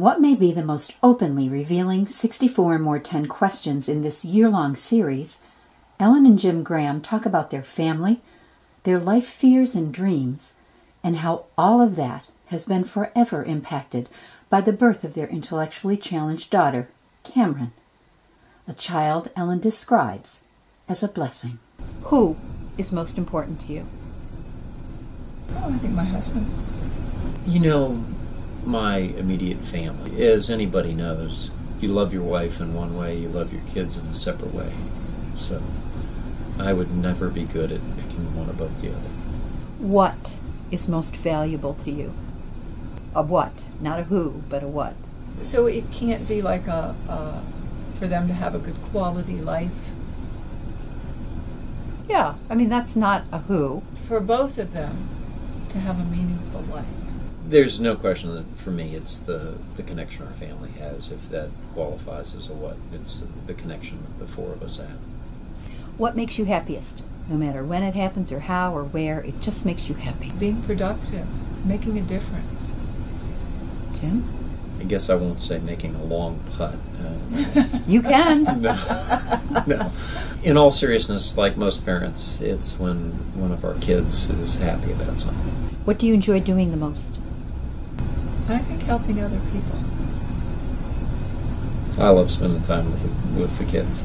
In what may be the most openly revealing 64 and More 10 questions in this year-long series, Ellen and Jim Graham talk about their family, their life fears and dreams, and how all of that has been forever impacted by the birth of their intellectually challenged daughter, Cameron, a child Ellen describes as a blessing. Who is most important to you? Oh, I think my husband. You know, my immediate family, as anybody knows, you love your wife in one way, you love your kids in a separate way. So I would never be good at picking one above the other. What is most valuable to you? A what? Not a who, but a what? So it can't be like for them to have a good quality life. Yeah, I mean, that's not a who. For both of them to have a meaningful life. There's no question that for me it's the connection our family has, if that qualifies as a what. It's the connection that the four of us have. What makes you happiest? No matter when it happens or how or where, it just makes you happy. Being productive, making a difference. Jim? I guess I won't say making a long putt. You can. No. In all seriousness, like most parents, it's when one of our kids is happy about something. What do you enjoy doing the most? I think helping other people. I love spending time with the kids.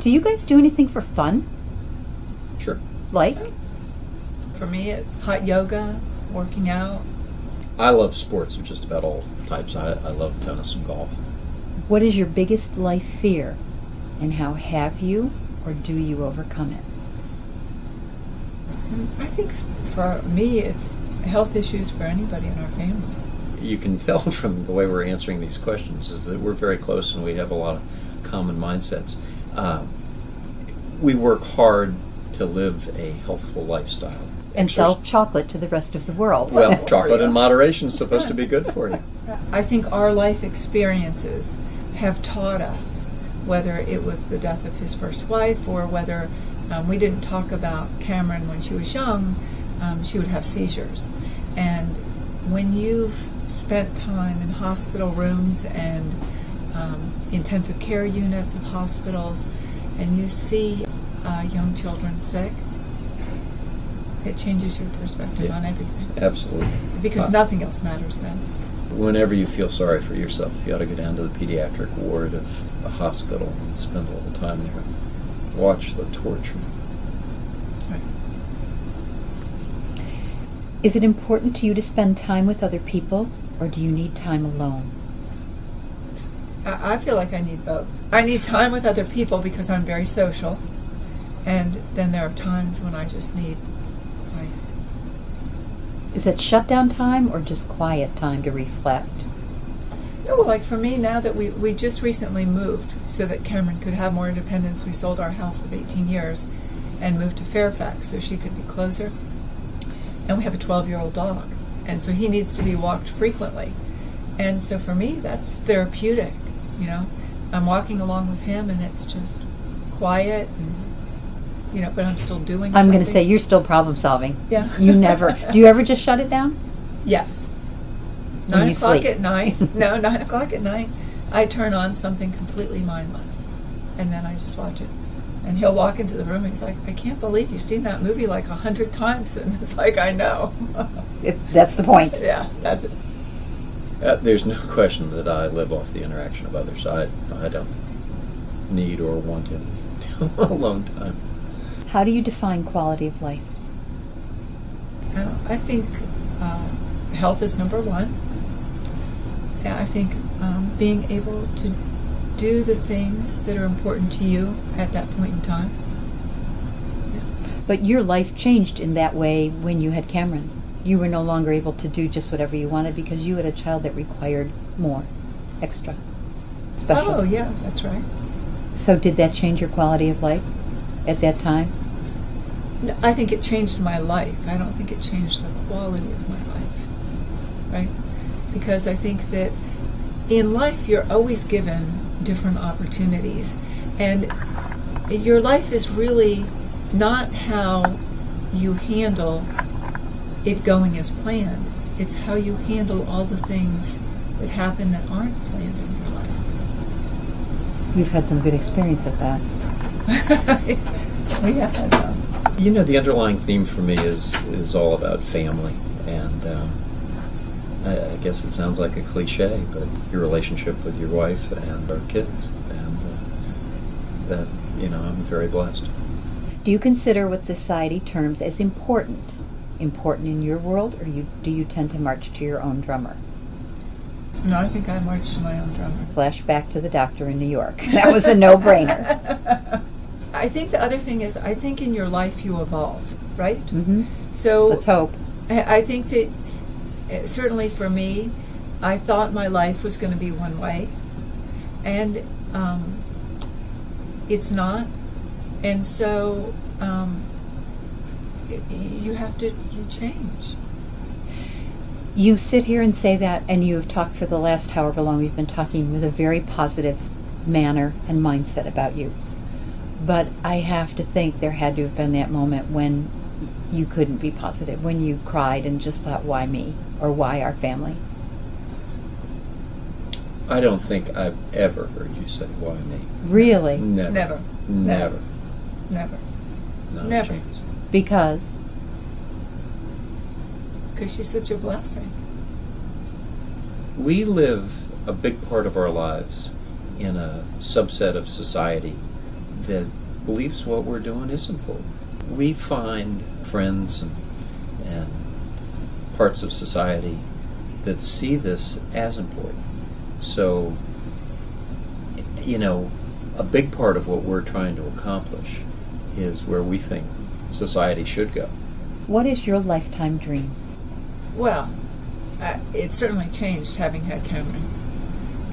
Do you guys do anything for fun? Sure. Like? For me, it's hot yoga, working out. I love sports of just about all types. I love tennis and golf. What is your biggest life fear? And how have you or do you overcome it? I think for me, it's health issues for anybody in our family. You can tell from the way we're answering these questions is that we're very close and we have a lot of common mindsets. We work hard to live a healthful lifestyle. And sell chocolate to the rest of the world. Well, chocolate in moderation is supposed to be good for you. I think our life experiences have taught us, whether it was the death of his first wife or whether we didn't talk about Cameron when she was young, she would have seizures. And when you've spent time in hospital rooms and intensive care units of hospitals and you see young children sick, it changes your perspective on everything. Absolutely. Because nothing else matters then. Whenever you feel sorry for yourself, you ought to go down to the pediatric ward of a hospital and spend a little time there and watch the torture. Right. Is it important to you to spend time with other people, or do you need time alone? I feel like I need both. I need time with other people because I'm very social, and then there are times when I just need quiet. Is it shutdown time or just quiet time to reflect? No, like for me, now that we just recently moved so that Cameron could have more independence, we sold our house of 18 years and moved to Fairfax so she could be closer. And we have a 12-year-old dog, and so he needs to be walked frequently. And so for me, that's therapeutic, you know. I'm walking along with him, and it's just quiet, and, you know, but I'm still doing I'm something. going to say you're still problem solving. Yeah. You never. Do you ever just shut it down? Yes. When 9 you o'clock sleep. at night. No, 9 o'clock at night. I turn on something completely mindless, and then I just watch it. And he'll walk into the room and he's like, I can't believe you've seen that movie like 100 times. And it's like, I know. That's the point. Yeah, that's it. There's no question that I live off the interaction of others. I don't need or want any alone time. How do you define quality of life? I think health is number one. Yeah, I think being able to do the things that are important to you at that point in time. Yeah. But your life changed in that way when you had Cameron. You were no longer able to do just whatever you wanted because you had a child that required more, extra, special. Oh, yeah, that's right. So did that change your quality of life at that time? No, I think it changed my life. I don't think it changed the quality of my life, right? Because I think that in life you're always given different opportunities, and your life is really not how you handle it going as planned. It's how you handle all the things that happen that aren't planned in your life. You've had some good experience of that. We have had some. You know, the underlying theme for me is all about family, and I guess it sounds like a cliche, but your relationship with your wife and our kids, and that, you know, I'm very blessed. Do you consider what society terms as important in your world, or do you tend to march to your own drummer? No, I think I marched to my own drummer. Flashback to the doctor in New York. That was a no-brainer. I think the other thing is, I think in your life you evolve, right? Mm-hmm. So Let's hope. I think that certainly for me, I thought my life was going to be one way, and it's not. And so you change. You sit here and say that, and you have talked for the last however long we've been talking with a very positive manner and mindset about you. But I have to think there had to have been that moment when you couldn't be positive, when you cried and just thought, why me? Or why our family? I don't think I've ever heard you say, why me? Really? Never. Never. Never. Never. Not Never. a chance. Because? Because she's such a blessing. We live a big part of our lives in a subset of society that believes what we're doing is important. We find friends and parts of society that see this as important. So, you know, a big part of what we're trying to accomplish is where we think society should go. What is your lifetime dream? Well, it certainly changed having had Cameron.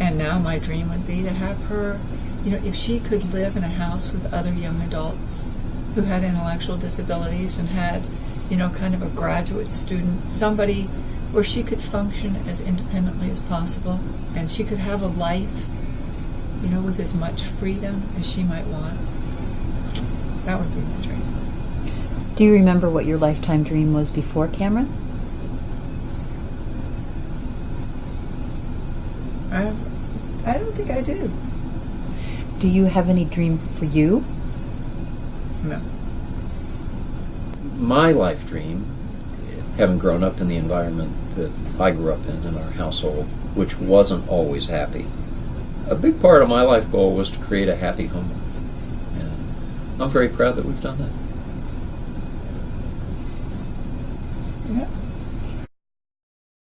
And now my dream would be to have her, you know, if she could live in a house with other young adults who had intellectual disabilities and had, you know, kind of a graduate student, somebody where she could function as independently as possible, and she could have a life, you know, with as much freedom as she might want. That would be my dream. Do you remember what your lifetime dream was before Cameron? I don't think I do. Do you have any dream for you? No. My life dream, having grown up in the environment that I grew up in our household, which wasn't always happy, a big part of my life goal was to create a happy home life. And I'm very proud that we've done that. Yeah.